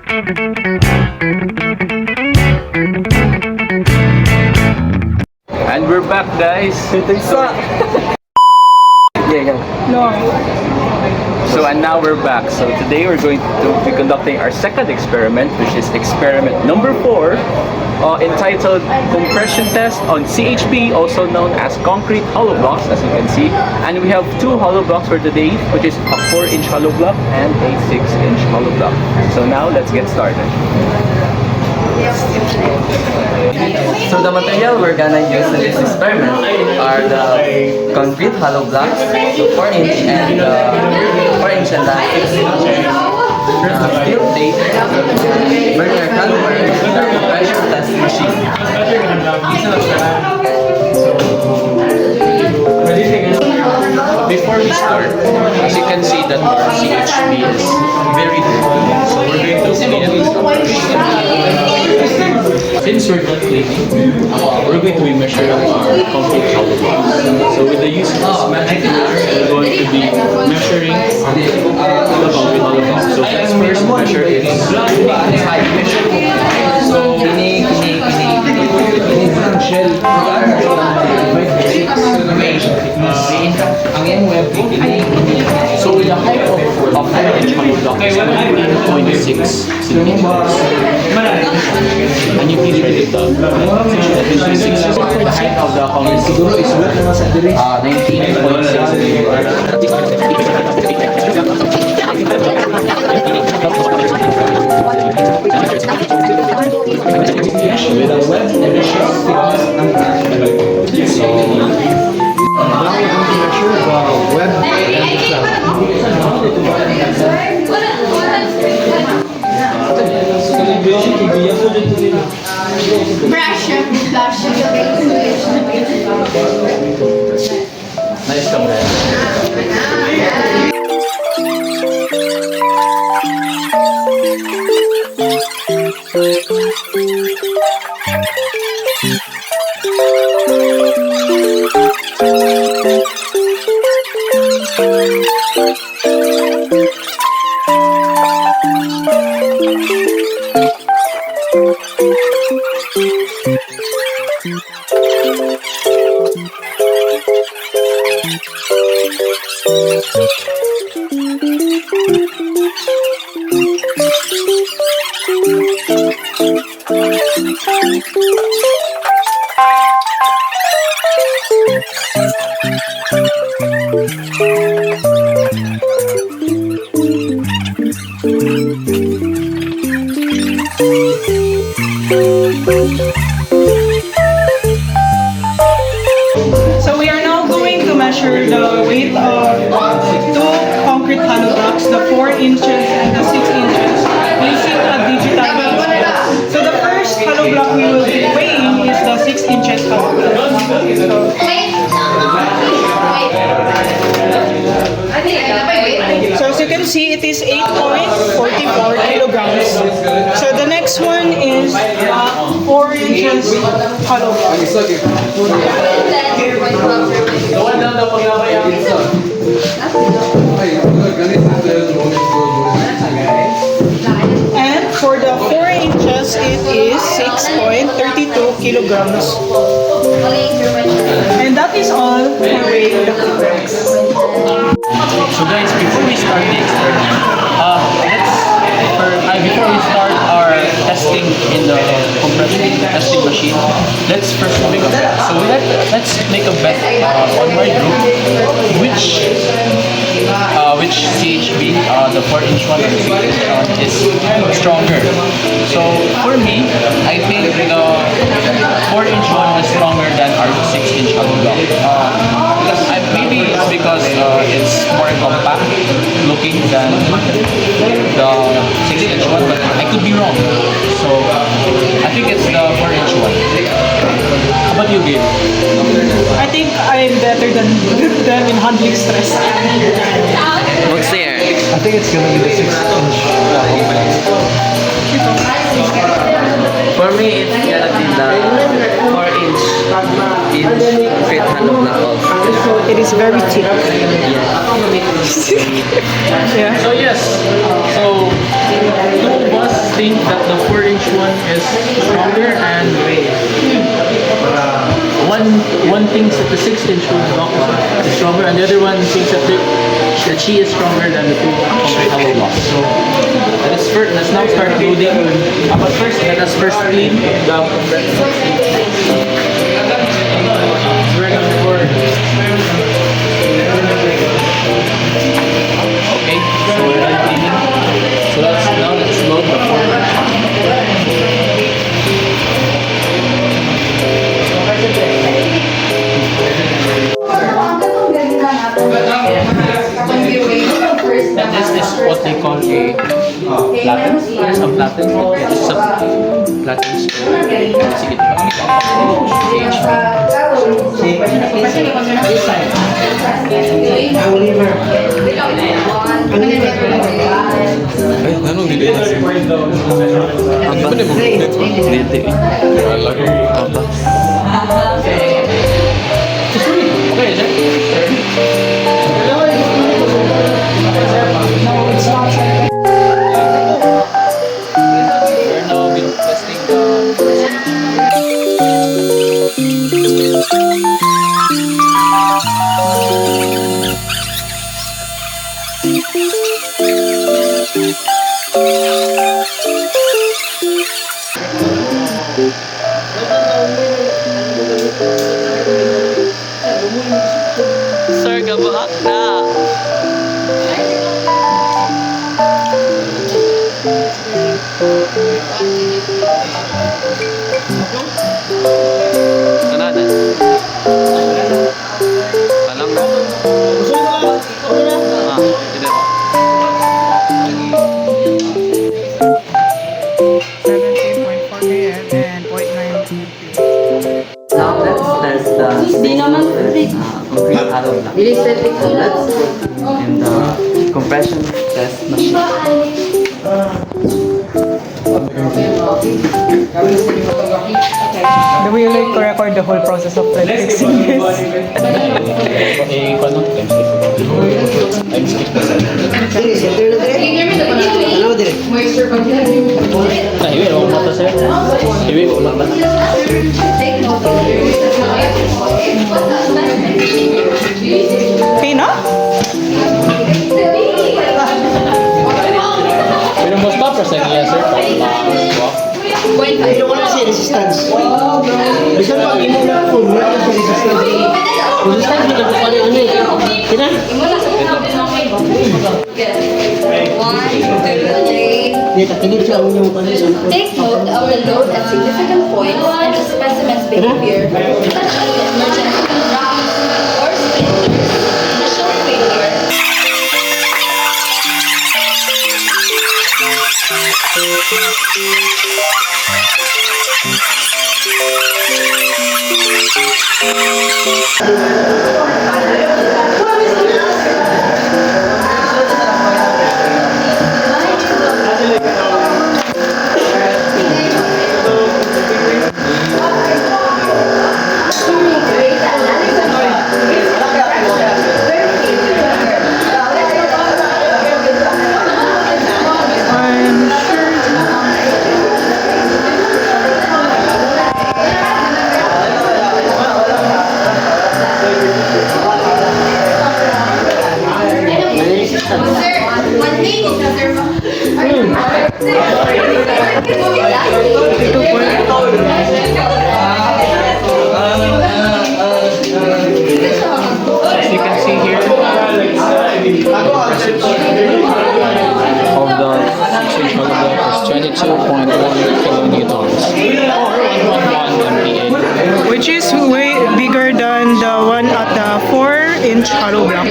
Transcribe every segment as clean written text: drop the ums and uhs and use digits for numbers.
And we're back, guys. No. So and now we're back. So today we're going to be conducting our second experiment, which is experiment number 4, entitled compression test on CHB, also known as concrete hollow blocks, as you can see. And we have 2 hollow blocks for today, which is a 4-inch hollow block and a 6-inch hollow block. So now let's get started. So the material we're gonna use in this experiment are the concrete hollow blocks, so 4-inch and 4-inch and 6-inch. Steel plate, burner caliper, and pressure test machine. Before we start, as you can see that our CHB is very good. So we're going to since we're not cleaning, we're going to be measuring our concrete hollow blocks. So with the use of this magic measure, we're going to be measuring the concrete hollow blocks. So let's first measure its height. So with a height of 4-inch hollow block is 1.6 centimeters. And you please write it down. The height of the concrete is 19.6 with a wet emission thickness and so now we're going to measure the web and the flat. Nice camera. So we are now going to measure the weight of 2 concrete hollow blocks, the 4 inches and the 6 inches, using a digital weight. So the first hollow block we will be weighing is the 6 inches hollow block. So as you can see, it is 8.44 kilograms. So the next one is 4 inches hollow block. And for the 4 inches, it is 6.32 kilograms. And that is all for weighing the blocks. So guys, before we start the experiment, before we start our testing in the compression testing machine, let's first make a bet. So let's make a bet on my group which CHB, the 4-inch one or the 6-inch one, is stronger. So for me, I think the 4-inch one is stronger than our 6-inch hollow block. Maybe it's because it's more compact looking than the 6-inch one, but I could be wrong. So I think it's the 4-inch one. How about you, Gabe? I think I'm better than them in handling stress. What's there? I think it's gonna be the 6-inch. For me, it's gonna be the 4-inch concrete hollow block also. It is very thick. Yeah. So yes, so 2 of us thinks that the 6-inch block is stronger, and the other one thinks that that she is stronger than the 2 concrete hollow blocks. So let's now start loading. But first, let us first clean the Okay, so we're done cleaning. So let's load the 4-inch. And this is what they call a platen. There's a platen. Yeah, this is a platen screw. Sige, pakita ko. Anong dili na siya? Ang ba mo dito? Dito eh. Aba. Okay, is it? We're now been testing Sir, gabuhak na. Ano na? Alam mo? Hindi po. 17.4 km and 0.9. Now let's test the concrete hollow block. So let's put in the compression test machine. Do we like to record the whole process of like fixing this? Time skip na sa. Moisture content. Iwi, huwag mo to sir. Iwi, huwag mo to. Take note of Okay, no? Pero mo stop or sa niya sir? Pag ma-swap. Pero wala siya resistance. Bisan pag imo na kung wala siya resistance. Resistance mo na pala ano eh. Kina? One, two, three. Dito tingin siya ang inyong panlisan. Take note of the load at significant points and the specimen's behavior, such as the emergence of cracks or splinters, initial failure. I'm sure. As you can see here, of the 6-inch hollow block is 22.1 kilonewtons or 111 MPa. Which is way bigger than the one at the 4-inch hollow block.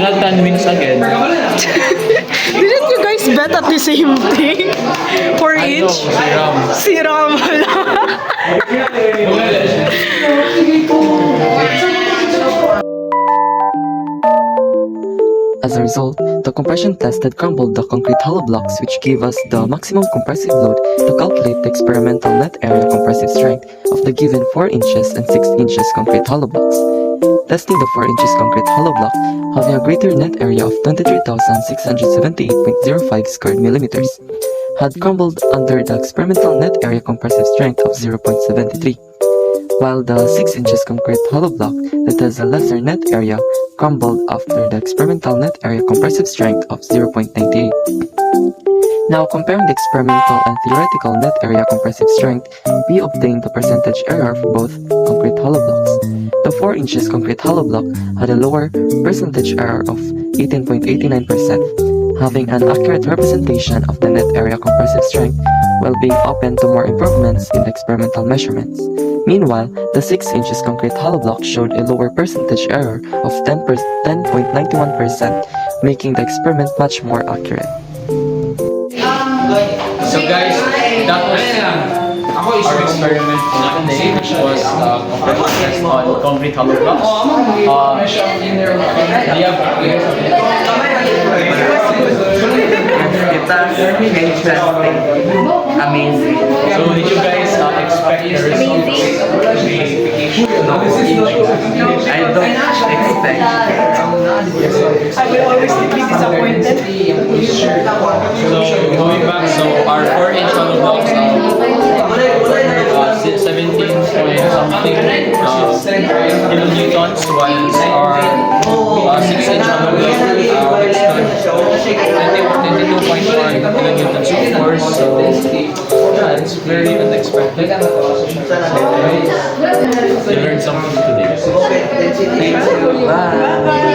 Jonathan wins again. Didn't you guys bet at the same thing? 4-inch? Si Ram As a result, the compression tested crumbled the concrete hollow blocks, which gave us the maximum compressive load to calculate the experimental net area compressive strength of the given 4 inches and 6 inches concrete hollow blocks. Testing the 4 inches concrete hollow block having a greater net area of 23,678.05 square millimeters, had crumbled under the experimental net area compressive strength of 0.73, while the 6 inches concrete hollow block that has a lesser net area crumbled after the experimental net area compressive strength of 0.98. Now, comparing the experimental and theoretical net area compressive strength, we obtained the percentage error for both concrete hollow blocks. The 4 inches concrete hollow block had a lower percentage error of 18.89%, having an accurate representation of the net area compressive strength while being open to more improvements in the experimental measurements. Meanwhile, the 6 inches concrete hollow block showed a lower percentage error of 10.91%, making the experiment much more accurate. So guys, that was our experiment for today, which was compression test on concrete hollow blocks. Interesting. Amazing. So did you guys expect the results? No, I don't expect. I will always be disappointed. So going back, so our 4-inch hollow blocks, 17 point something kilonewtons, while our 6-inch hollow block withstood 22.1 kilonewtons of force. So yeah, it's very unexpected. You learned something today. Bye.